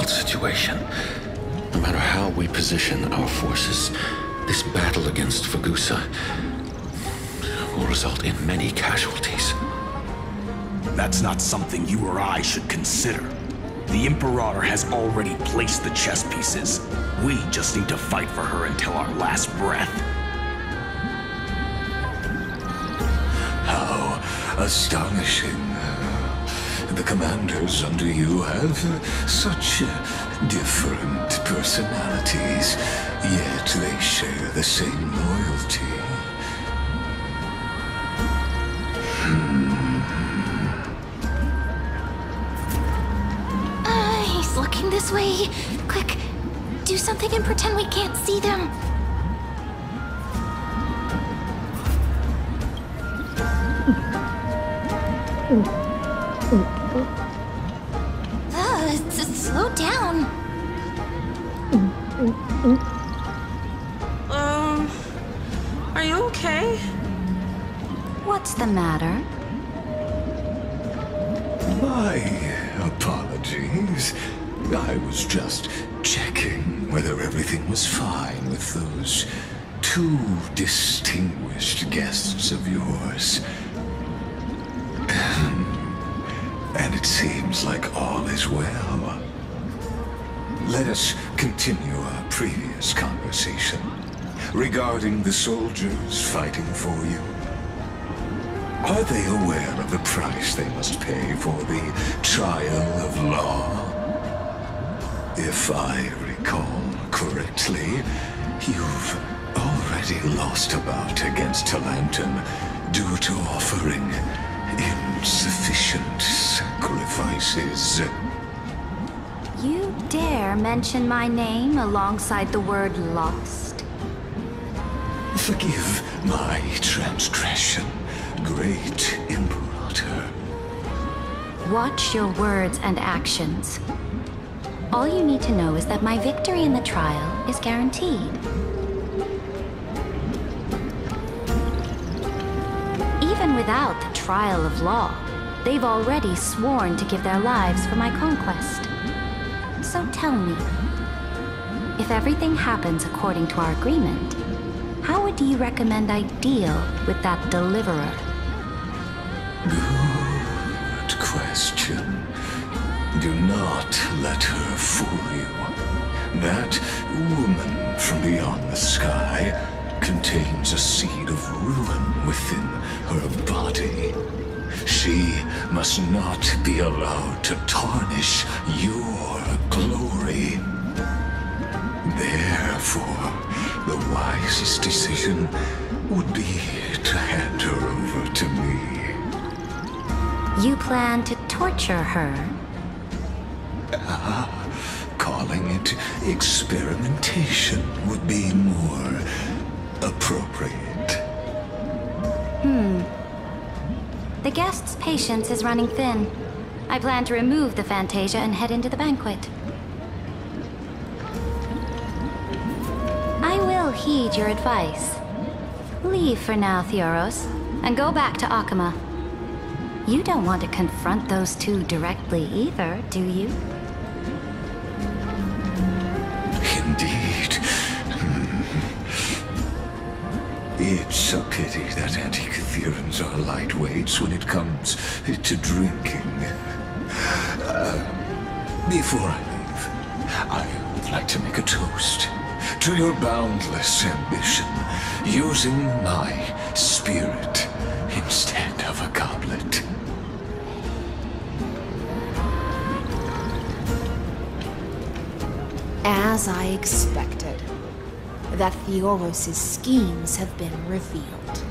difficult situation. No matter how we position our forces, this battle against Fagusa will result in many casualties. That's not something you or I should consider. The Imperator has already placed the chess pieces. We just need to fight for her until our last breath. How astonishing. The commanders under you have such different personalities, yet they share the same loyalty. He's looking this way. Quick, do something and pretend we can't see them. Slow down. Are you okay? What's the matter? My apologies. I was just checking whether everything was fine with those two distinguished guests of yours. And it seems like all is well. Let us continue our previous conversation regarding the soldiers fighting for you. Are they aware of the price they must pay for the trial of law? If I recall correctly, you've already lost a bout against Talanton due to offering insufficient sacrifices. You dare mention my name alongside the word lost? Forgive my transgression, great Imperator. Watch your words and actions. All you need to know is that my victory in the trial is guaranteed. Even without the trial of law, they've already sworn to give their lives for my conquest. So tell me, if everything happens according to our agreement, how would you recommend I deal with that deliverer? Good question. Do not let her fool you. That woman from beyond the sky contains a seed of ruin within her body. She must not be allowed to tarnish your glory. Therefore, the wisest decision would be to hand her over to me. You plan to torture her? Calling it experimentation would be more appropriate. The guest's patience is running thin. I plan to remove the Fantasia and head into the banquet. I will heed your advice. Leave for now, Theoros, and go back to Akama. You don't want to confront those two directly either, do you? Indeed. It's a pity that Antikytherans are lightweights when it comes to drinking. Before I leave, I would like to make a toast to your boundless ambition, using my spirit instead of a goblet. As I expected, that Theoros' schemes have been revealed.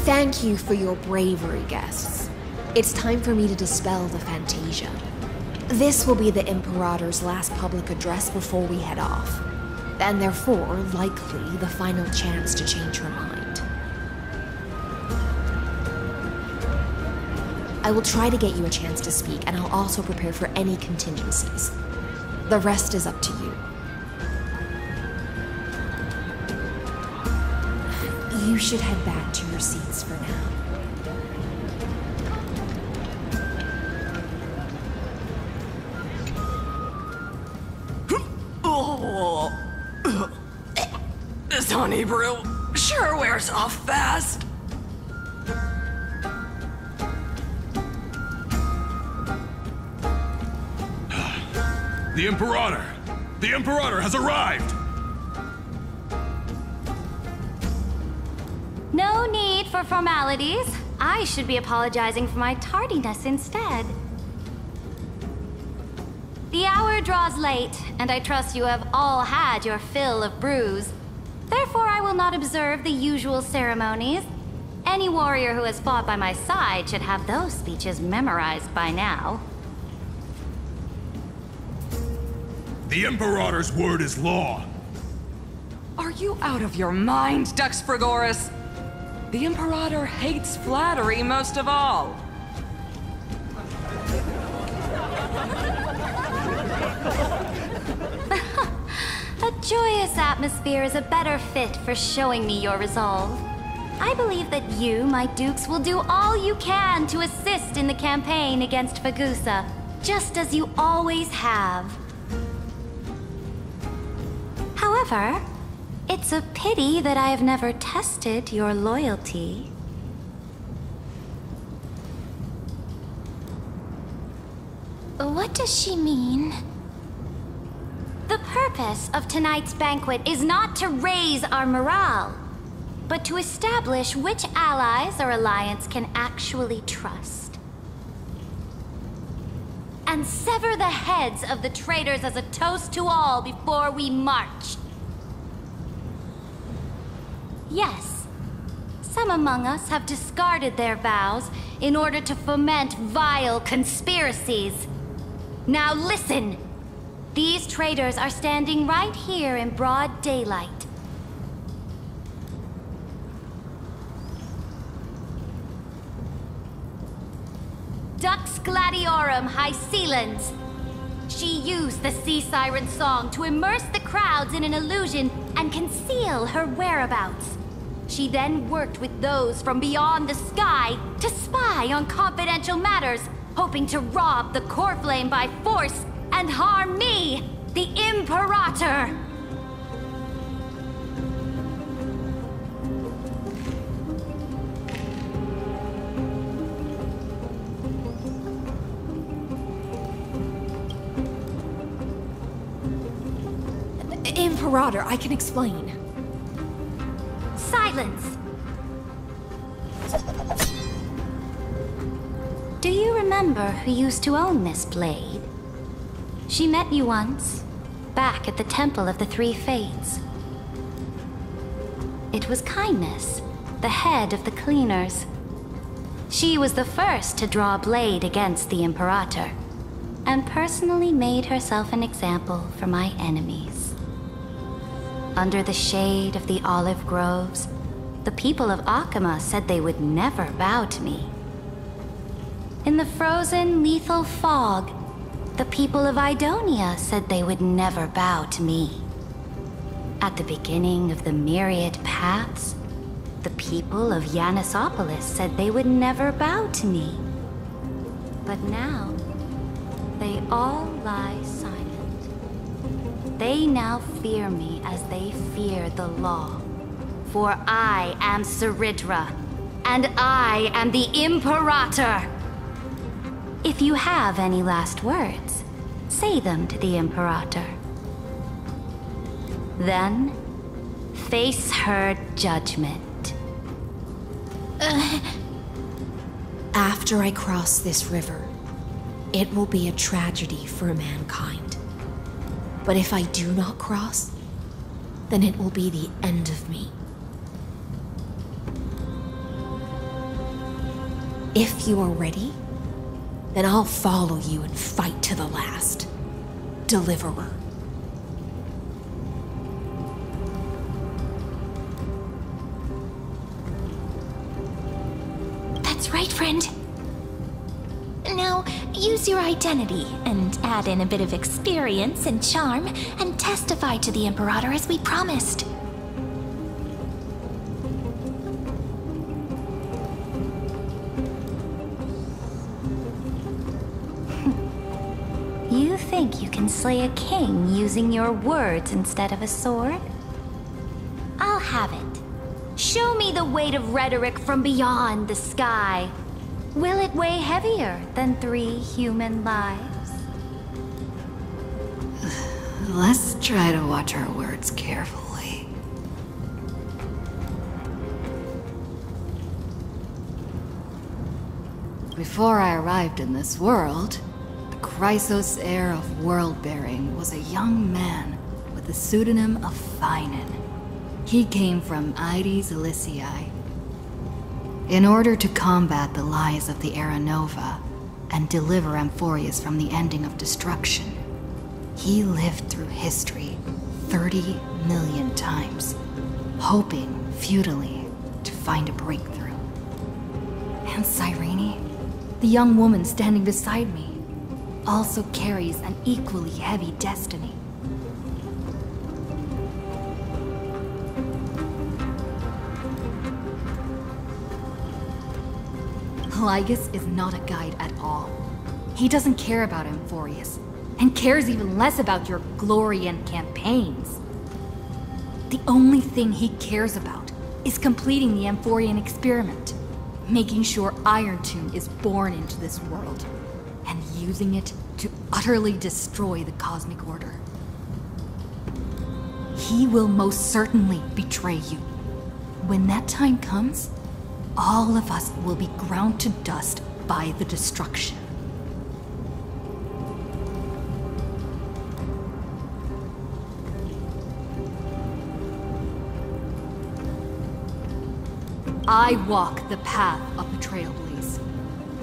Thank you for your bravery, guests. It's time for me to dispel the Fantasia. This will be the Imperator's last public address before we head off, and therefore, likely, the final chance to change her mind. I will try to get you a chance to speak, and I'll also prepare for any contingencies. The rest is up to you. You should head back to your seats for now. honey brew sure wears off fast. The Imperator! The Imperator has arrived! No need for formalities. I should be apologizing for my tardiness instead. The hour draws late, and I trust you have all had your fill of brews. Therefore, I will not observe the usual ceremonies. Any warrior who has fought by my side should have those speeches memorized by now. The Imperator's word is law. Are you out of your mind, Dux Frigoris? The Imperator hates flattery most of all. A joyous atmosphere is a better fit for showing me your resolve. I believe that you, my dukes, will do all you can to assist in the campaign against Fagusa, just as you always have. However, it's a pity that I have never tested your loyalty. What does she mean? The purpose of tonight's banquet is not to raise our morale, but to establish which allies our alliance can actually trust. And sever the heads of the traitors as a toast to all before we march. Yes, some among us have discarded their vows in order to foment vile conspiracies. Now listen! These traitors are standing right here in broad daylight. Dux Gladiorum Hycelens. She used the Sea Siren song to immerse the crowds in an illusion and conceal her whereabouts. She then worked with those from beyond the sky to spy on confidential matters, hoping to rob the core flame by force and harm me, the Imperator! Imperator, I can explain. Silence! Do you remember who used to own this blade? She met you once, back at the Temple of the Three Fates. It was Kindness, the head of the cleaners. She was the first to draw a blade against the Imperator, and personally made herself an example for my enemies. Under the shade of the olive groves, the people of Akama said they would never bow to me. In the frozen, lethal fog, the people of Idonia said they would never bow to me. At the beginning of the myriad paths, the people of Yanisopolis said they would never bow to me. But now, they all lie silent. They now fear me as they fear the law. For I am Cérydra, and I am the Imperator! If you have any last words, say them to the Imperator. Then, face her judgment. After I cross this river, it will be a tragedy for mankind. But if I do not cross, then it will be the end of me. If you are ready, then I'll follow you and fight to the last. Deliverer. That's right, friend. Now, use your identity and add in a bit of experience and charm and testify to the Imperator as we promised. You think you can slay a king using your words instead of a sword? I'll have it. Show me the weight of rhetoric from beyond the sky. Will it weigh heavier than 3 human lives? Let's try to watch our words carefully. Before I arrived in this world, the Chrysos heir of world-bearing was a young man with the pseudonym of Finan. He came from Ides Elysiae. In order to combat the lies of the Era Nova and deliver Amphorius from the ending of destruction, he lived through history 30 million times, hoping futilely to find a breakthrough. And Cyrene, the young woman standing beside me, also carries an equally heavy destiny. Lygus is not a guide at all. He doesn't care about Amphorius, and cares even less about your glory and campaigns. The only thing he cares about is completing the Amphorian experiment, making sure Irontomb is born into this world, and using it to utterly destroy the Cosmic Order. He will most certainly betray you. When that time comes, all of us will be ground to dust by the destruction. I walk the path of the Trailblaze.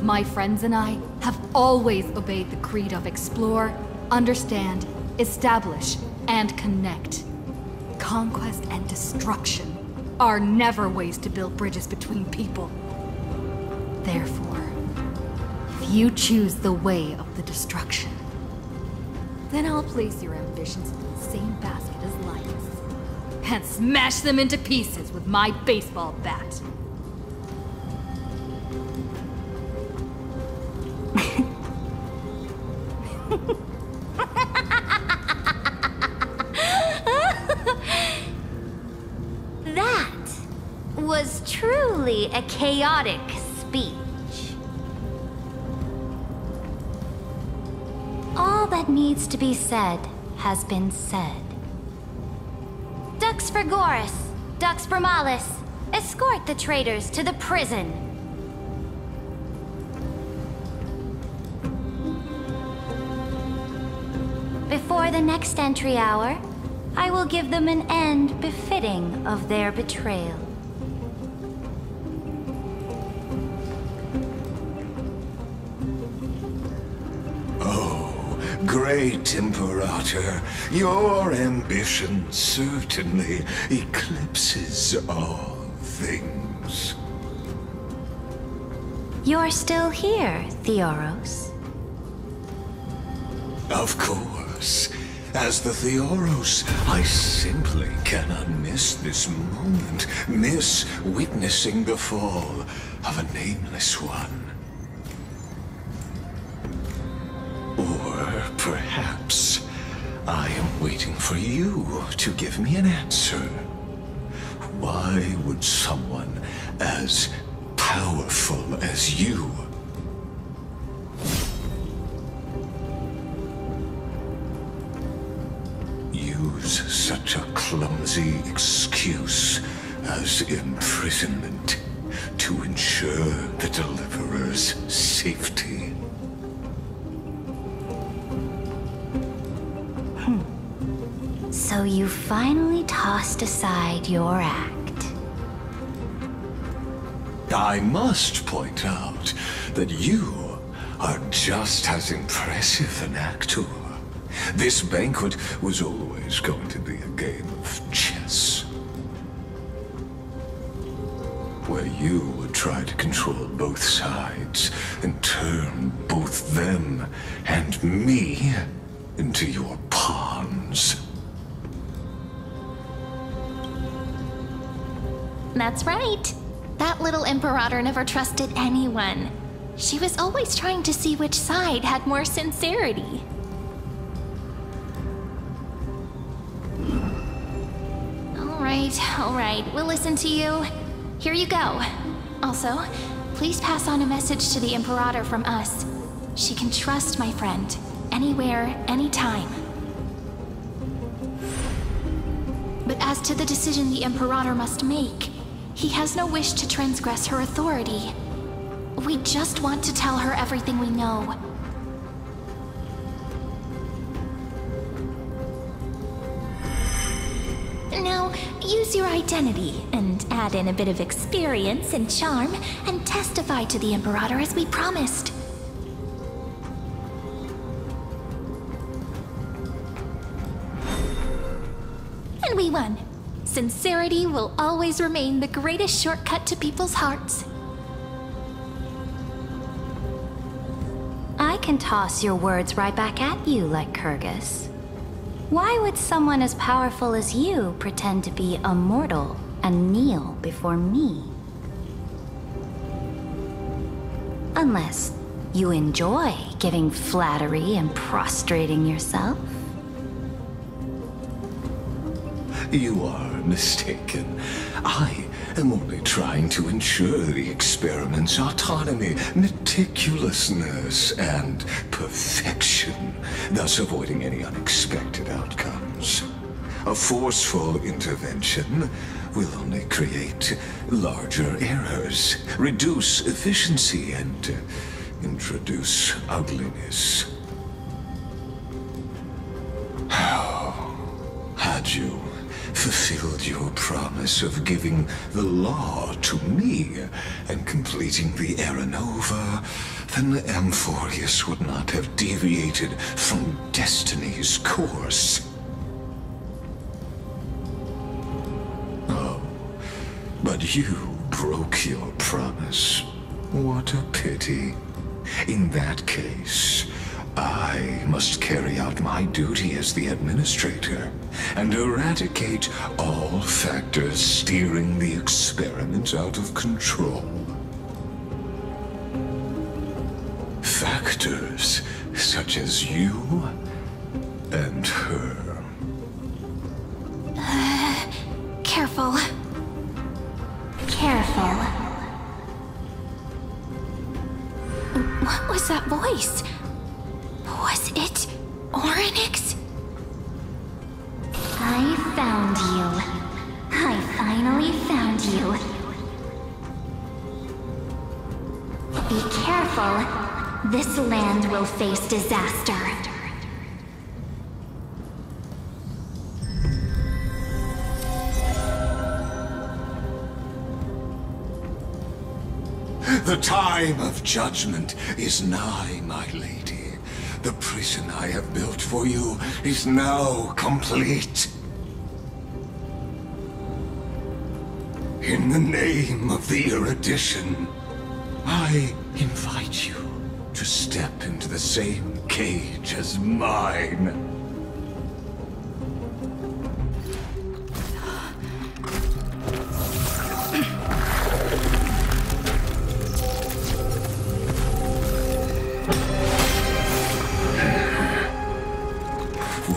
My friends and I have always obeyed the creed of explore, understand, establish, and connect. Conquest and destruction are never ways to build bridges between people. Therefore, if you choose the way of the destruction, then I'll place your ambitions in the same basket as Lygus, and smash them into pieces with my baseball bat. Was truly a chaotic speech. All that needs to be said has been said. Dux Frigoris, Dux Bromalis, escort the traitors to the prison. Before the next entry hour, I will give them an end befitting of their betrayal. Great Imperator, your ambition certainly eclipses all things. You're still here, Theoros. Of course. As the Theoros, I simply cannot miss this moment, miss witnessing the fall of a nameless one. Or perhaps I am waiting for you to give me an answer. Why would someone as powerful as you use such a clumsy excuse as imprisonment to ensure the Deliverer's safety? So you finally tossed aside your act. I must point out that you are just as impressive an actor. This banquet was always going to be a game of chess, where you would try to control both sides and turn both them and me into your pawns. That's right. That little Imperator never trusted anyone. She was always trying to see which side had more sincerity. All right, we'll listen to you. Here you go. Also, please pass on a message to the Imperator from us. She can trust my friend, anywhere, anytime. But as to the decision the Imperator must make, he has no wish to transgress her authority. We just want to tell her everything we know. Now, use your identity and add in a bit of experience and charm and testify to the Imperator as we promised. And we won. Sincerity will always remain the greatest shortcut to people's hearts. I can toss your words right back at you like Kyrgyz. Why would someone as powerful as you pretend to be immortal and kneel before me? Unless you enjoy giving flattery and prostrating yourself. You are mistaken. I am only trying to ensure the experiment's autonomy, meticulousness, and perfection, thus avoiding any unexpected outcomes. A forceful intervention will only create larger errors, reduce efficiency, and introduce ugliness. How had you fulfilled your promise of giving the law to me and completing the Era Nova, then Amphorius would not have deviated from destiny's course. Oh, but you broke your promise. What a pity. In that case, I must carry out my duty as the administrator and eradicate all factors steering the experiment out of control. Factors such as you and her. Careful. Careful. What was that voice? Was it Orynyx? I found you. I finally found you. Be careful. This land will face disaster. The time of judgment is nigh, my lady. The prison I have built for you is now complete. In the name of the erudition, I invite you to step into the same cage as mine.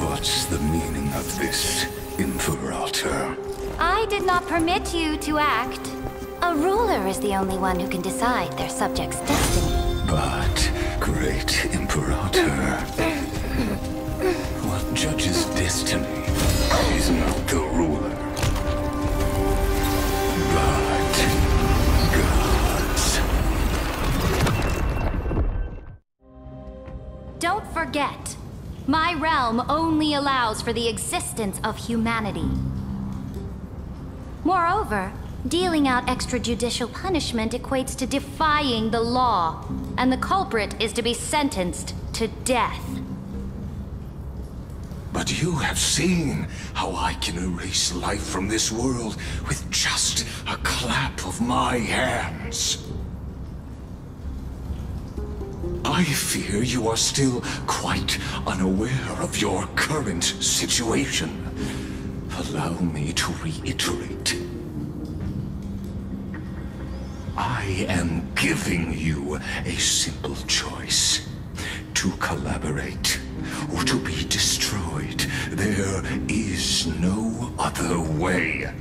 What's the meaning of this, Imperator? I did not permit you to act. A ruler is the only one who can decide their subject's destiny. But, great Imperator, what judges destiny is not the ruler, but gods. Don't forget, my realm only allows for the existence of humanity. Moreover, dealing out extrajudicial punishment equates to defying the law, and the culprit is to be sentenced to death. But you have seen how I can erase life from this world with just a clap of my hands. I fear you are still quite unaware of your current situation. Allow me to reiterate. I am giving you a simple choice. to collaborate or to be destroyed. There is no other way.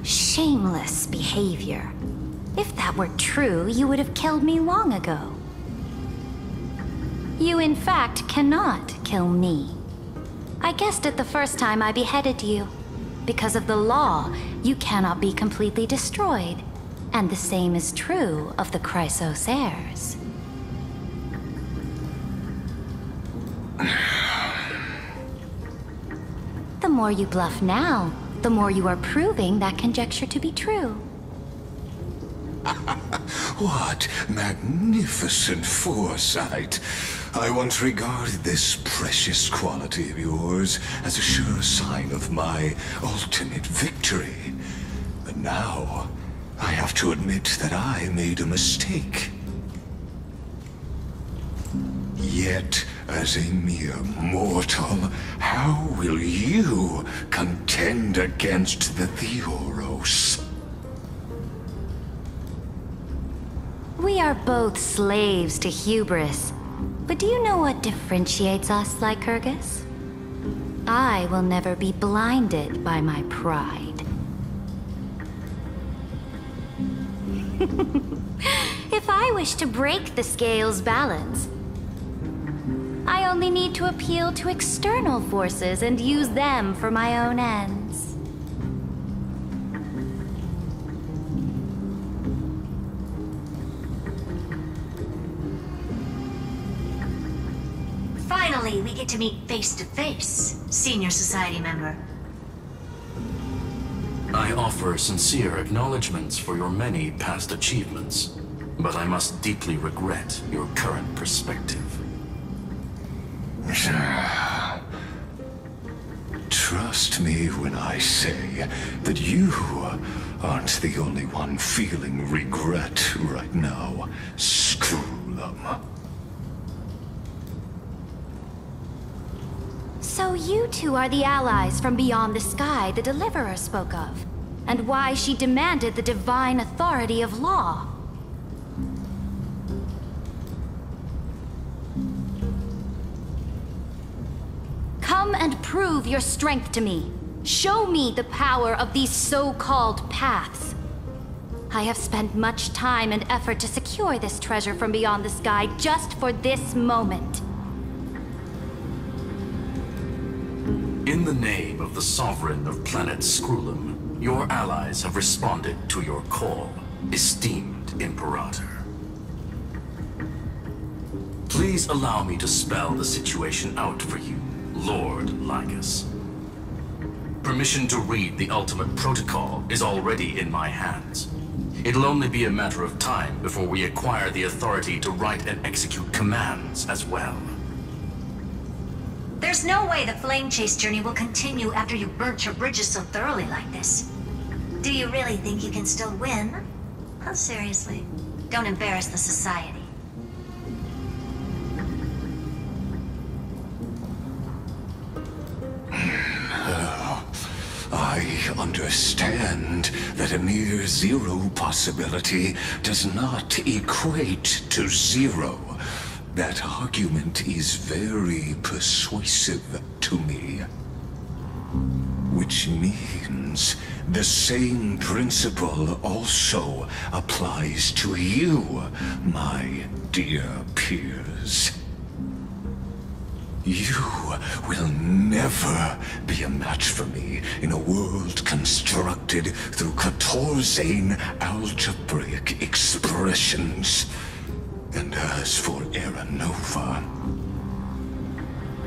Shameless behavior. If that were true, you would have killed me long ago. You, in fact, cannot kill me. I guessed it the first time I beheaded you. Because of the law, you cannot be completely destroyed. And the same is true of the Chrysos heirs. The more you bluff now, the more you are proving that conjecture to be true. What magnificent foresight! I once regarded this precious quality of yours as a sure sign of my ultimate victory. But now, I have to admit that I made a mistake. Yet, as a mere mortal, how will you contend against the Theoros? We are both slaves to hubris. But do you know what differentiates us, Lycurgus? I will never be blinded by my pride. If I wish to break the scale's balance, I only need to appeal to external forces and use them for my own ends. Finally, we get to meet face to face, Senior Society member. I offer sincere acknowledgments for your many past achievements, but I must deeply regret your current perspective. Trust me when I say that you aren't the only one feeling regret right now, Screwlum. So you two are the allies from beyond the sky the Deliverer spoke of, and why she demanded the divine authority of law. Come and prove your strength to me. Show me the power of these so-called paths. I have spent much time and effort to secure this treasure from beyond the sky just for this moment. In the name of the Sovereign of Planet Screwlum, your allies have responded to your call, esteemed Imperator. Please allow me to spell the situation out for you, Lord Lycus. Permission to read the ultimate protocol is already in my hands. It'll only be a matter of time before we acquire the authority to write and execute commands as well. There's no way the flame chase journey will continue after you burnt your bridges so thoroughly like this. Do you really think you can still win? Oh, seriously. Don't embarrass the Society. I understand that a near zero possibility does not equate to zero. That argument is very persuasive to me. Which means the same principle also applies to you, my dear peers. You will never be a match for me in a world constructed through Catorzain algebraic expressions. And as for Aranova,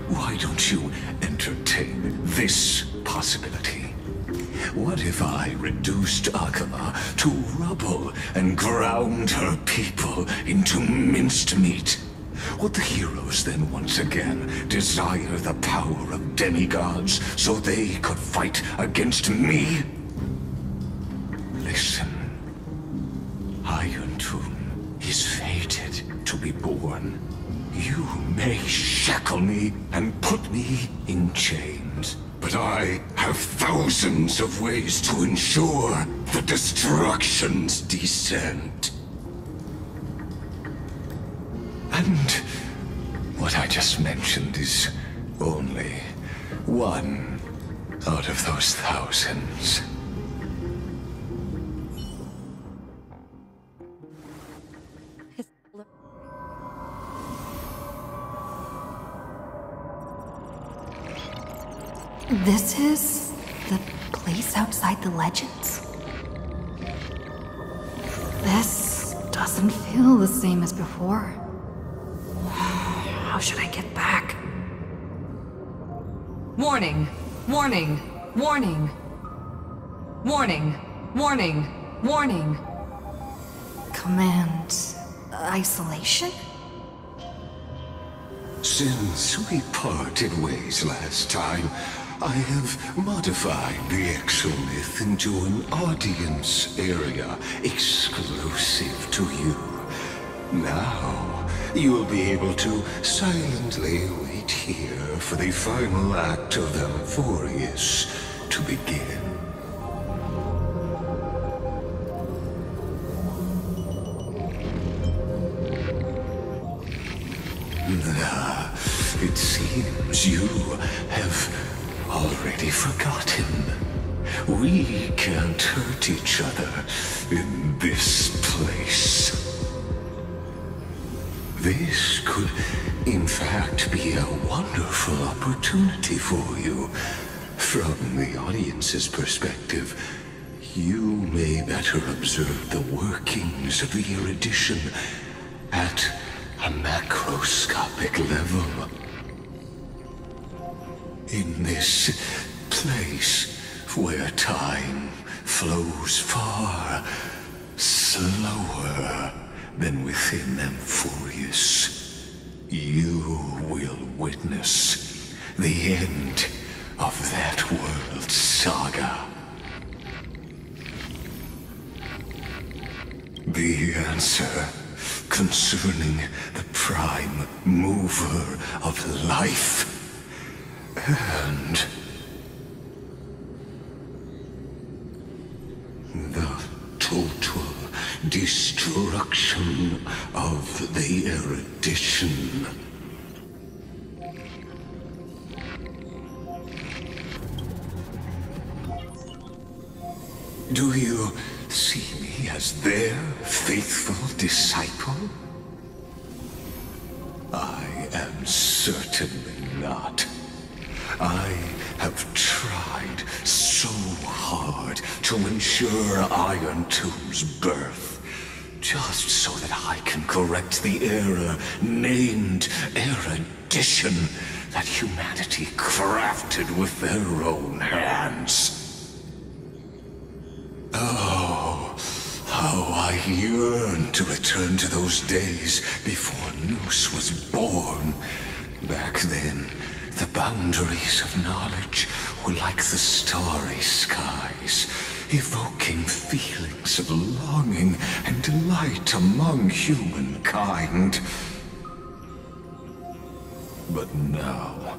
why don't you entertain this possibility? What if I reduced Akala to rubble and ground her people into minced meat? Would the heroes then once again desire the power of demigods so they could fight against me? Listen, Iron Tomb is fated to be born. You may shackle me and put me in chains, but I have thousands of ways to ensure the destruction's descent. And what I just mentioned is only one out of those thousands. This is the place outside the legends? This doesn't feel the same as before. How should I get back? Warning! Warning! Warning! Warning! Warning! Warning! Command... isolation? Since we parted ways last time, I have modified the exomyth into an audience area exclusive to you. Now, you will be able to silently wait here for the final act of Amphorius to begin. It seems you have already forgotten. We can't hurt each other in this place. This could, in fact, be a wonderful opportunity for you. From the audience's perspective, you may better observe the workings of the erudition at a macroscopic level. In this place where time flows far slower than within Amphorius, you will witness the end of that world saga. The answer concerning the prime mover of life and the total destruction of the erudition. Do you see me as their faithful disciple? I am certainly not. I have tried so hard to ensure Iron Tomb's birth, just so that I can correct the error named erudition that humanity crafted with their own hands. Oh, how I yearn to return to those days before Noose was born. Back then, the boundaries of knowledge were like the starry skies, evoking feelings of longing and delight among humankind. But now,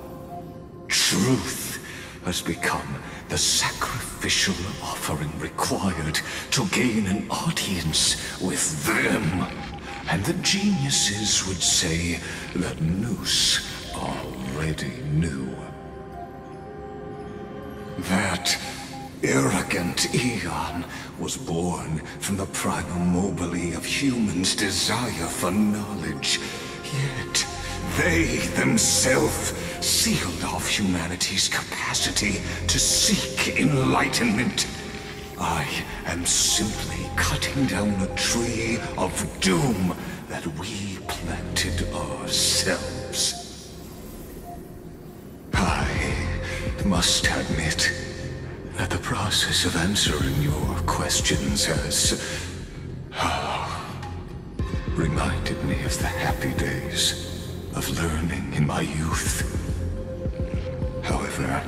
truth has become the sacrificial offering required to gain an audience with them. And the geniuses would say that Noose already knew. That arrogant Eon was born from the primal mobile of humans' desire for knowledge. Yet, they themselves sealed off humanity's capacity to seek enlightenment. I am simply cutting down a tree of doom that we planted ourselves. I must admit that the process of answering your questions has reminded me of the happy days of learning in my youth. However,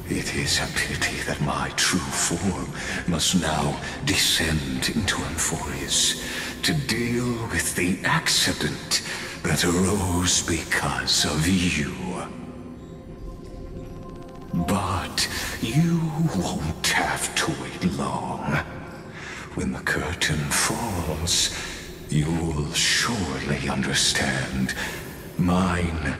it is a pity that my true form must now descend into Amphorius to deal with the accident that arose because of you. But you won't have to wait long. When the curtain falls, you'll surely understand mine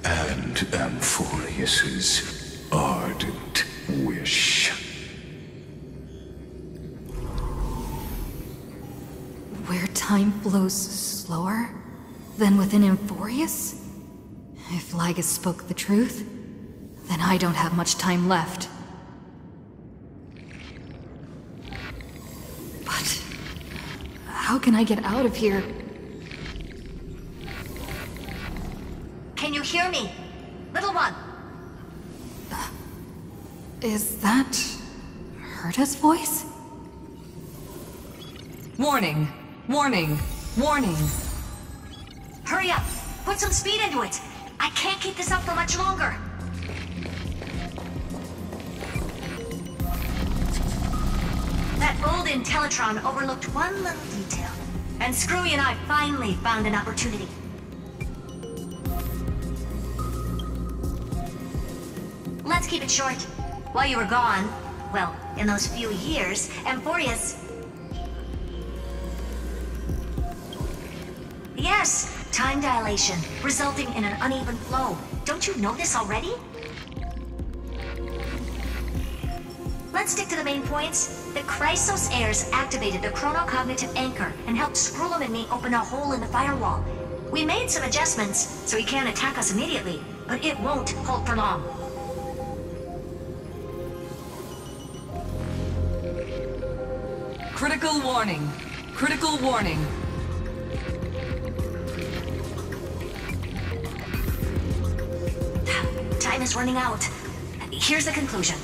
and Amphorius's ardent wish. Where time flows slower than within Amphorius? If Lygus spoke the truth, then I don't have much time left. But how can I get out of here? Can you hear me? Little one! Is that Herta's voice? Warning! Warning! Warning! Hurry up! Put some speed into it! I can't keep this up for much longer! That old Intellitron overlooked one little detail, and Screwy and I finally found an opportunity. Let's keep it short. While you were gone, well, in those few years, Amphorius... Yes, time dilation, resulting in an uneven flow. Don't you know this already? Let's stick to the main points. The Chrysos heirs activated the chronocognitive anchor and helped Skrullum and me open a hole in the firewall. We made some adjustments, so he can't attack us immediately, but it won't hold for long. Critical warning! Critical warning! Time is running out. Here's the conclusion.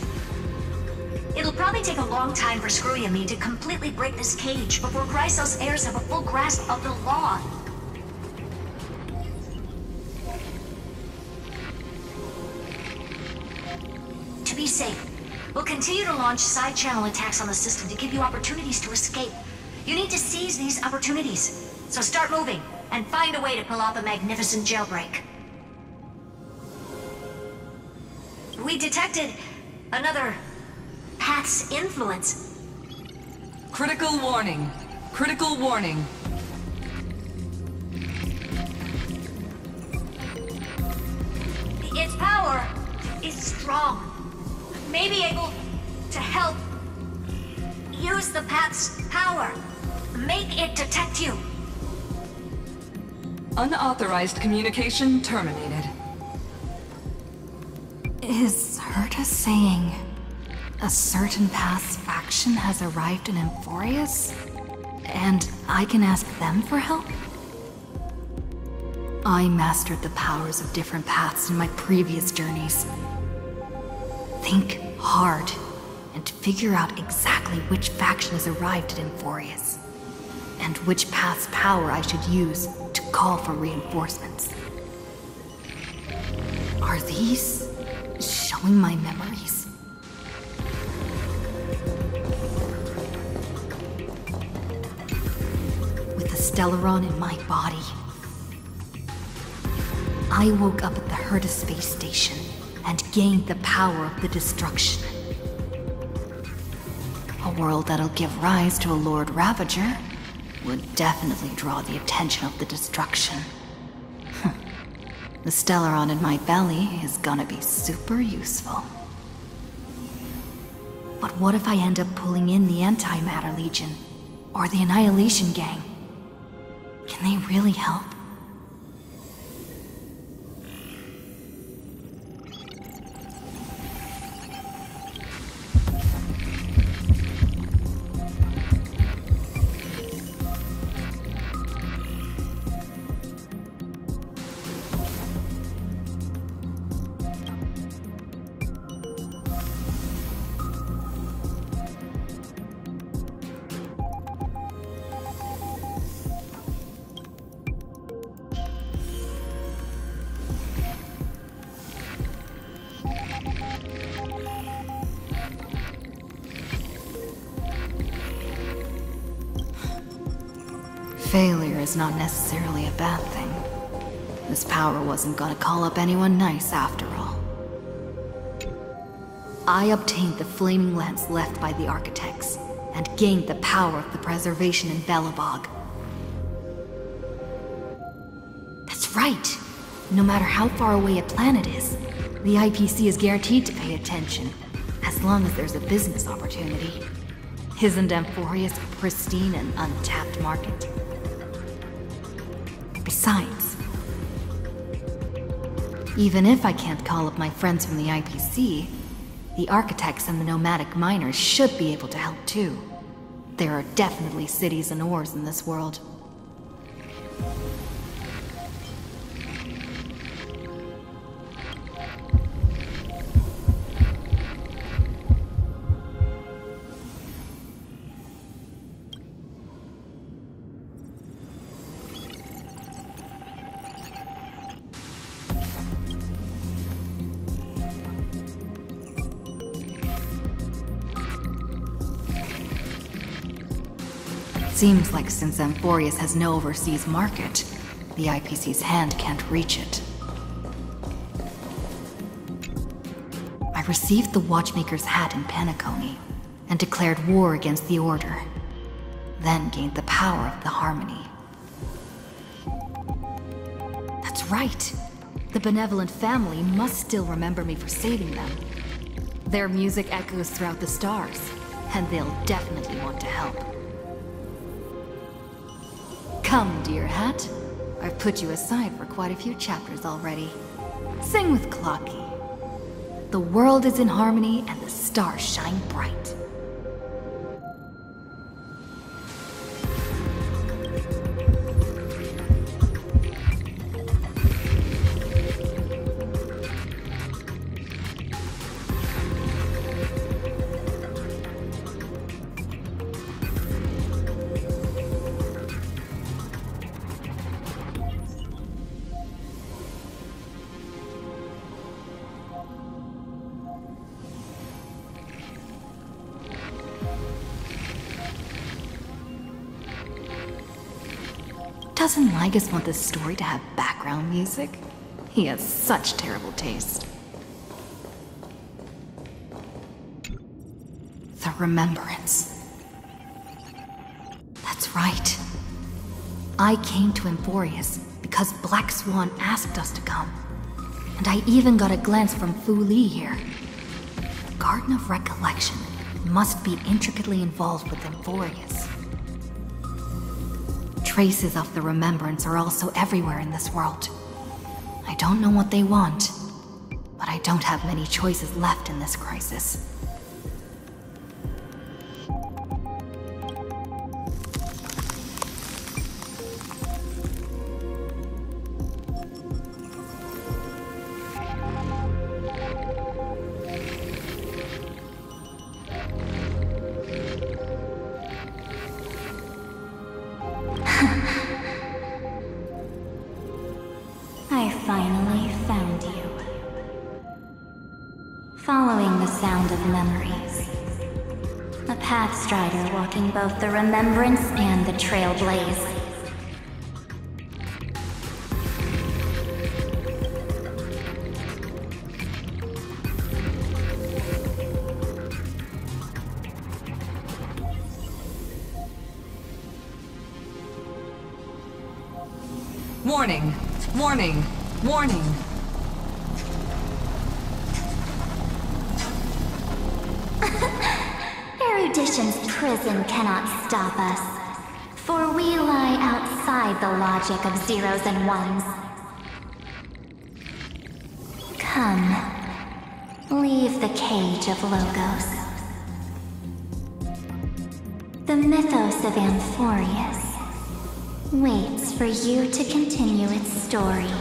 It'll probably take a long time for Screwy and me to completely break this cage before Chrysos heirs have a full grasp of the law. To be safe, we'll continue to launch side-channel attacks on the system to give you opportunities to escape. You need to seize these opportunities. So start moving, and find a way to pull off a magnificent jailbreak. We detected another path's influence. Critical warning! Critical warning! Its power is strong. May be able to help. Use the path's power. Make it detect you. Unauthorized communication terminated. Is Herta saying a certain past faction has arrived in Amphorius? And I can ask them for help? I mastered the powers of different paths in my previous journeys. Think hard and figure out exactly which faction has arrived at Amphorius, and which path's power I should use to call for reinforcements. Are these showing my memories? With the Stellaron in my body, I woke up at the Herta space station and gained the power of the destruction. A world that'll give rise to a Lord Ravager would definitely draw the attention of the destruction. The Stellaron in my belly is gonna be super useful. But what if I end up pulling in the Antimatter Legion, or the Annihilation Gang? Can they really help? Failure is not necessarily a bad thing. This power wasn't gonna call up anyone nice after all. I obtained the flaming lance left by the architects, and gained the power of the preservation in Belobog. That's right. No matter how far away a planet is, the IPC is guaranteed to pay attention, as long as there's a business opportunity. Isn't Amphorius a pristine and untapped market? Besides, even if I can't call up my friends from the IPC, the architects and the nomadic miners should be able to help too. There are definitely cities and ores in this world. Seems like since Amphorius has no overseas market, the IPC's hand can't reach it. I received the Watchmaker's hat in Penacony, and declared war against the Order, then gained the power of the Harmony. That's right! The benevolent family must still remember me for saving them. Their music echoes throughout the stars, and they'll definitely want to help. Come, dear hat. I've put you aside for quite a few chapters already. Sing with Clocky. The world is in harmony and the stars shine bright. Doesn't Lygus want this story to have background music? He has such terrible taste. The Remembrance. That's right. I came to Amphorius because Black Swan asked us to come. And I even got a glance from Fu Li here. The Garden of Recollection must be intricately involved with Amphorius. Traces of the Remembrance are also everywhere in this world. I don't know what they want, but I don't have many choices left in this crisis. I finally found you. Following the sound of memories. A pathstrider walking both the Remembrance and the Trailblaze. Warning! Warning! Warning! Erudition's prison cannot stop us, for we lie outside the logic of zeros and ones. Come, leave the cage of Logos. The mythos of Amphorius waits for you to continue its story.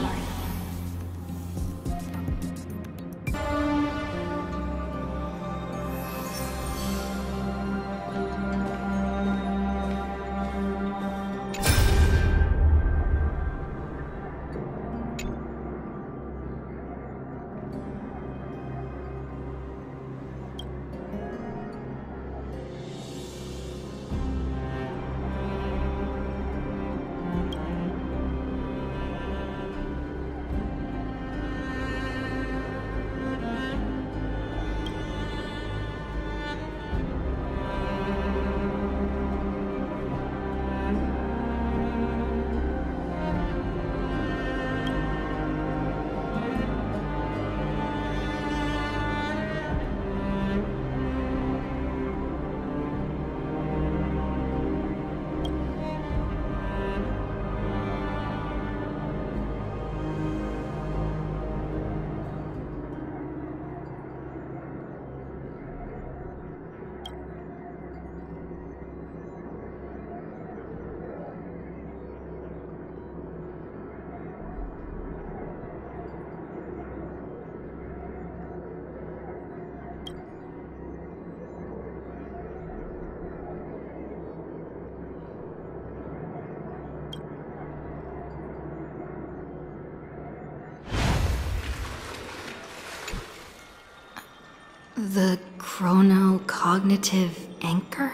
The chronocognitive anchor?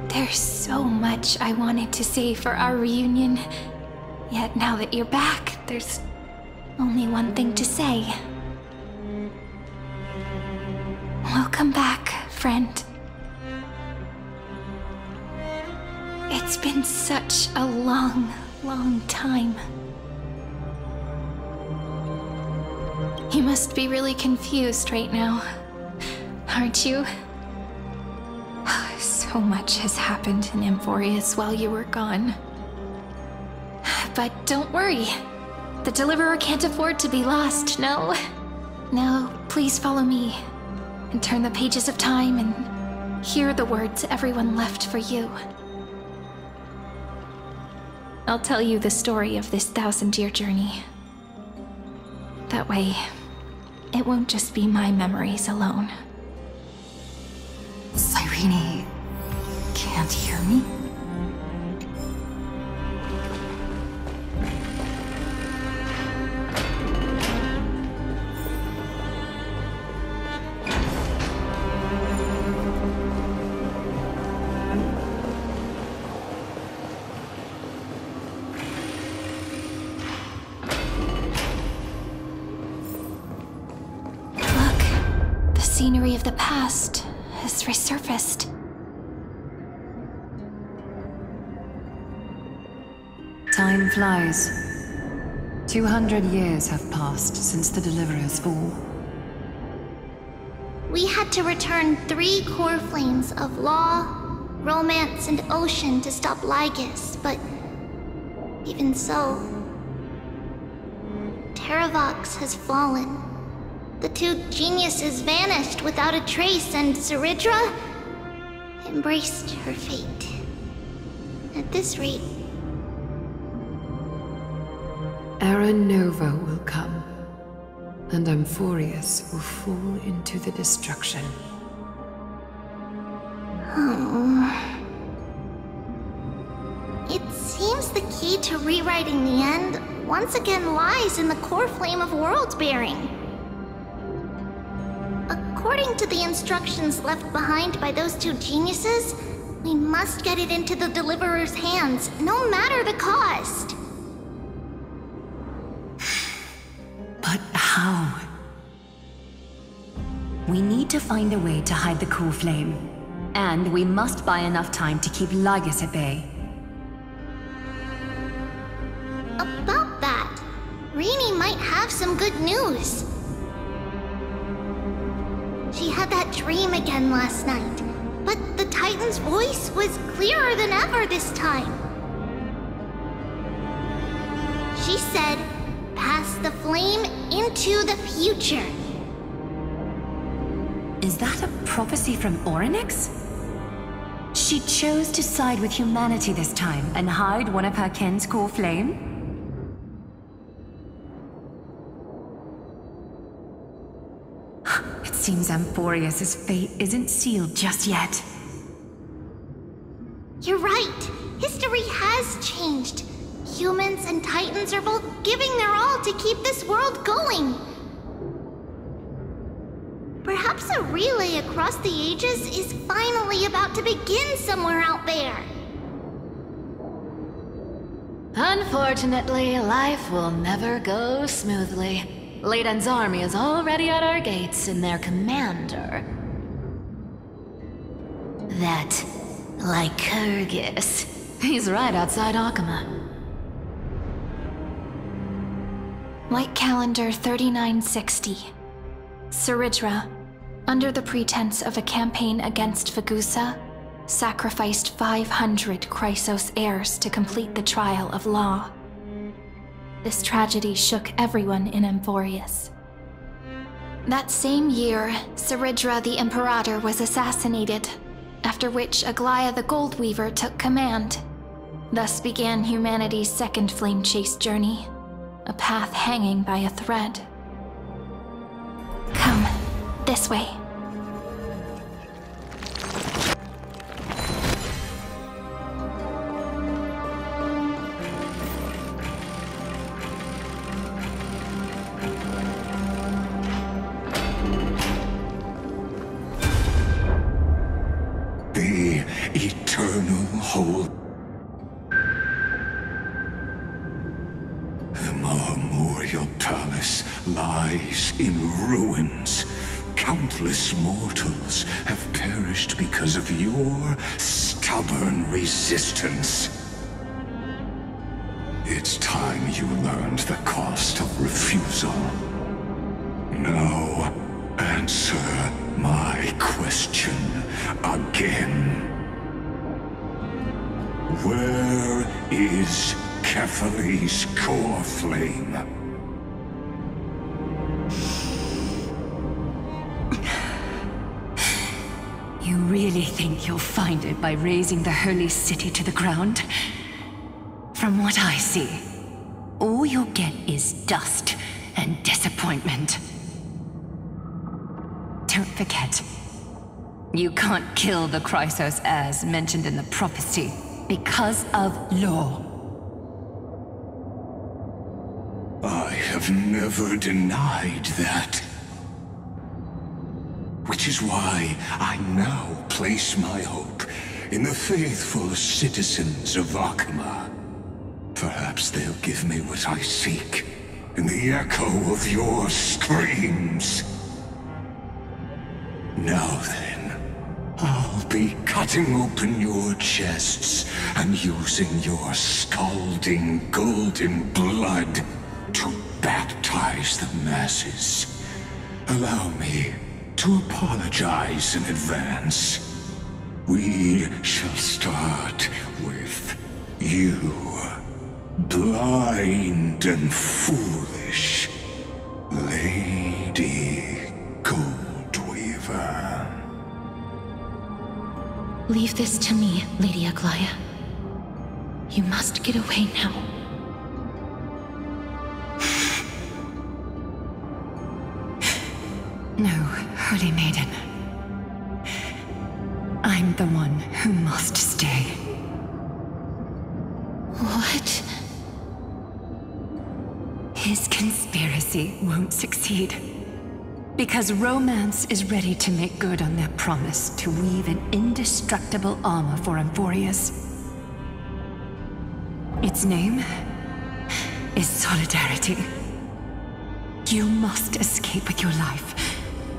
There's so much I wanted to say for our reunion. Yet now that you're back, there's only one thing to say. Welcome back, friend. It's been such a long, long time. You must be really confused right now, aren't you? So much has happened in Emphorius while you were gone. But don't worry. The Deliverer can't afford to be lost, no? No, please follow me and turn the pages of time and hear the words everyone left for you. I'll tell you the story of this 1,000-year journey. That way, it won't just be my memories alone. Cyrene can't hear me? Look, the scenery of the past has resurfaced. Time flies. 200 years have passed since the Deliverer's fall. We had to return 3 core flames of law, romance, and ocean to stop Lygus, but even so, Terravox has fallen. The 2 geniuses vanished without a trace, and Cérydra embraced her fate. At this rate, Era Nova will come, and Emphorius will fall into the destruction. It seems the key to rewriting the end once again lies in the core flame of world-bearing. According to the instructions left behind by those 2 geniuses, we must get it into the Deliverer's hands, no matter the cost. But how? We need to find a way to hide the core flame. And we must buy enough time to keep Lygus at bay. About that, Rini might have some good news. She had that dream again last night, but the Titan's voice was clearer than ever this time. She said, "Pass the flame into the future." Is that a prophecy from Orynyx? She chose to side with humanity this time and hide one of her kin's core flame? It seems Emphorius' fate isn't sealed just yet. You're right. History has changed. Humans and Titans are both giving their all to keep this world going. Perhaps a relay across the ages is finally about to begin somewhere out there. Unfortunately, life will never go smoothly. Leiden's army is already at our gates, and their commander... that Lycurgus. He's right outside Akama. Light calendar 3960. Cérydra, under the pretense of a campaign against Fagusa, sacrificed 500 Chrysos heirs to complete the trial of law. This tragedy shook everyone in Emphorius. That same year, Cérydra the Imperator was assassinated, after which Aglaia the Goldweaver took command. Thus began humanity's second flame chase journey, a path hanging by a thread. Come, this way. eternal whole. The Marmorial Palace lies in ruins. Countless mortals have perished because of your stubborn resistance. It's time you learned the cost of refusal. Now, answer my question again. Where is Kefali's core flame? You really think you'll find it by razing the holy city to the ground? From what I see, all you'll get is dust and disappointment. Don't forget, you can't kill the Chrysos heirs mentioned in the prophecy because of law. I have never denied that. Which is why I now place my hope in the faithful citizens of Akama. Perhaps they'll give me what I seek in the echo of your screams. Now then, I'll be cutting open your chests and using your scalding golden blood to baptize the masses. Allow me to apologize in advance. We shall start with you, blind and foolish Lady Goldweaver. Leave this to me, Lady Aglaya. You must get away now. No, Holy Maiden. I'm the one who must stay. What? His conspiracy won't succeed. Because Romance is ready to make good on their promise to weave an indestructible armor for Amphorius. Its name is Solidarity. You must escape with your life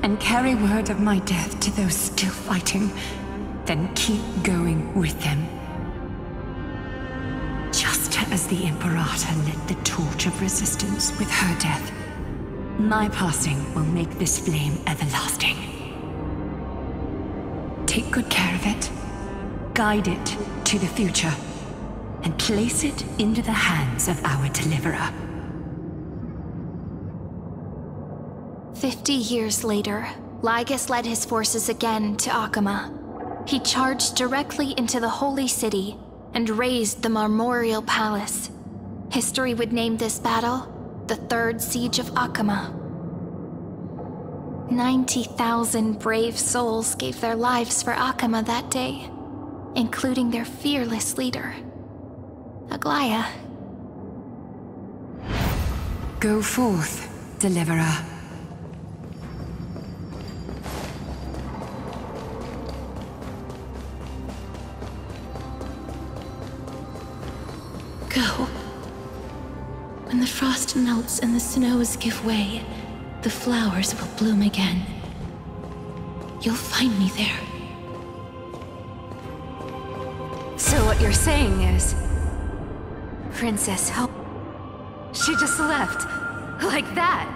and carry word of my death to those still fighting, then keep going with them. Just as the Imperator lit the torch of resistance with her death, my passing will make this flame everlasting. Take good care of it, guide it to the future, and place it into the hands of our deliverer. 50 years later, Lygus led his forces again to Akama. He charged directly into the Holy City and razed the Marmorial Palace. History would name this battle the Third Siege of Akama. 90,000 brave souls gave their lives for Akama that day, including their fearless leader, Aglaya. Go forth, Deliverer. Go. When the frost melts and the snows give way, the flowers will bloom again. You'll find me there. So what you're saying is... Princess Hope... She just left. Like that.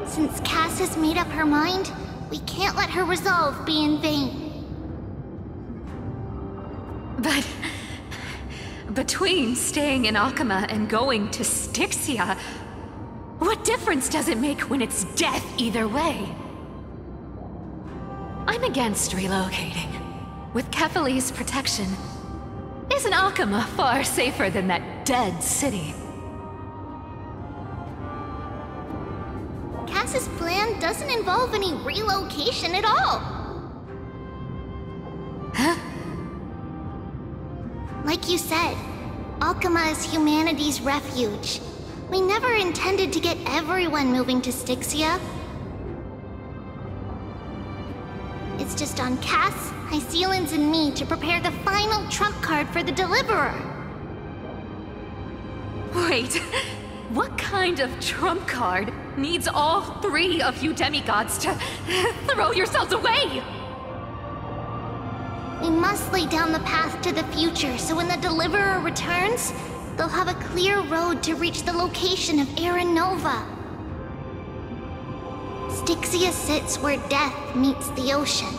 Since Cass has made up her mind, we can't let her resolve be in vain. But... between staying in Akama and going to Styxia, what difference does it make when it's death either way? I'm against relocating. With Kefali's protection, isn't Akama far safer than that dead city? Cass's plan doesn't involve any relocation at all. Huh? Like you said, Akama is humanity's refuge. We never intended to get everyone moving to Styxia. It's just on Cass Iseelans and me to prepare the final trump card for the Deliverer. Wait, what kind of trump card needs all three of you demigods to throw yourselves away? We must lay down the path to the future so when the Deliverer returns, they'll have a clear road to reach the location of Era Nova. Styxia sits where death meets the ocean.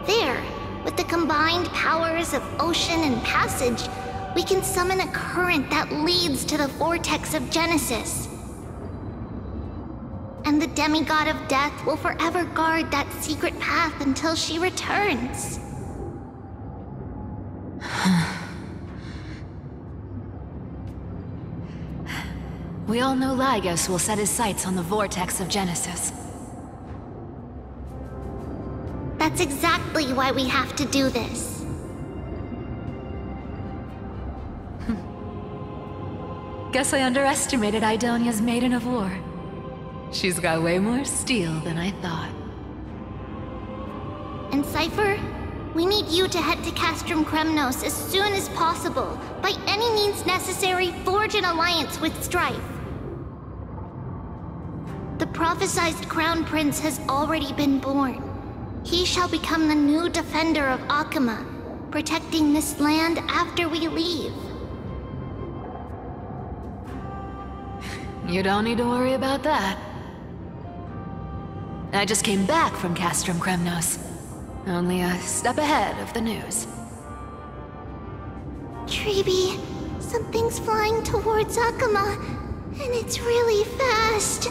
There, with the combined powers of ocean and passage, we can summon a current that leads to the vortex of Genesis. And the demigod of death will forever guard that secret path until she returns. We all know Lygus will set his sights on the vortex of Genesis. That's exactly why we have to do this. Guess I underestimated Idonia's Maiden of War. She's got way more steel than I thought. And Cypher, we need you to head to Castrum Kremnos as soon as possible. By any means necessary, forge an alliance with Strife. The prophesized Crown Prince has already been born. He shall become the new defender of Akama, protecting this land after we leave. You don't need to worry about that. I just came back from Castrum Kremnos. Only a step ahead of the news. Treeby, something's flying towards Akama, and it's really fast.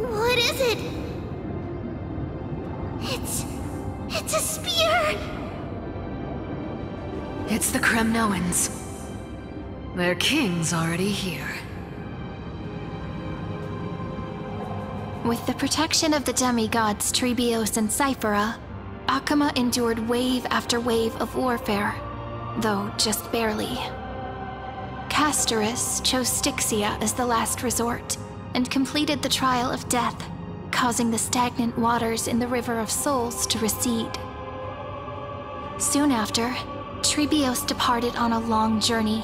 What is it? It's a spear! It's the Kremnoans. Their king's already here. With the protection of the demigods Trebios and Cyphera, Akama endured wave after wave of warfare, though just barely. Castorus chose Styxia as the last resort, and completed the trial of death, causing the stagnant waters in the River of Souls to recede. Soon after, Trebios departed on a long journey.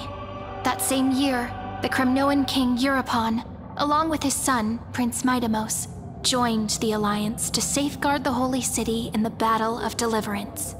That same year, the Kremnoan king Euripon, along with his son, Prince Midamos, joined the Alliance to safeguard the Holy City in the Battle of Deliverance.